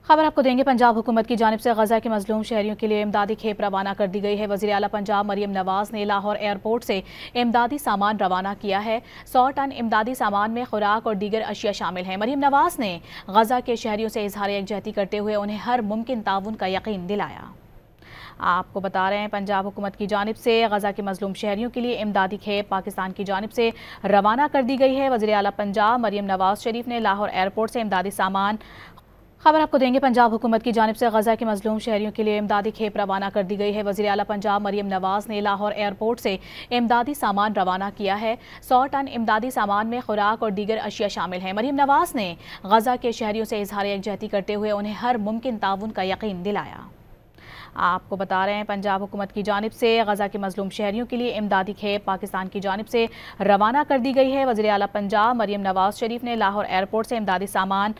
खबर आपको देंगे। पंजाब हुकूमत की जानिब से गजा के मजलूम शहरियों के लिए इमदादी खेप रवाना कर दी गई है। वज़ीर आला पंजाब मरियम नवाज ने लाहौर एयरपोर्ट से इमदादी सामान रवाना किया है। 100 टन इमदादी सामान में खुराक और दीगर अशिया शामिल हैं। मरियम नवाज ने गजा के शहरियों से इजहार यकजहती करते हुए उन्हें हर मुमकिन ताउन का यकीन दिलाया। आपको बता रहे हैं, पंजाब हुकूमत की जानिब से गजा के मजलूम शहरियों के लिए इमदादी खेप पाकिस्तान की जानिब से रवाना कर दी गई है। वज़ीर आला पंजाब मरियम नवाज शरीफ ने लाहौर एयरपोर्ट से इमदादी सामान खबर आपको देंगे। पंजाब हुकूमत की जानिब से गजा के मजलूम शहरियों के लिए इमदादी खेप रवाना कर दी गई है। वज़ीर आला पंजाब मरियम नवाज ने लाहौर एयरपोर्ट से इमदादी सामान रवाना किया है। 100 टन इमदादी सामान में खुराक और दीगर अशिया शामिल हैं। मरियम नवाज ने गजा के शहरियों से इजहार यकजहती करते हुए उन्हें हर मुमकिन ताउन का यकीन दिलाया। आपको बता रहे हैं, पंजाब हुकूमत की जानिब से गजा के मजलूम शहरियों के लिए इमदादी खेप पाकिस्तान की जानिब से रवाना कर दी गई है। वज़ीर आला पंजाब मरियम नवाज शरीफ ने लाहौर एयरपोर्ट से इमदादी सामान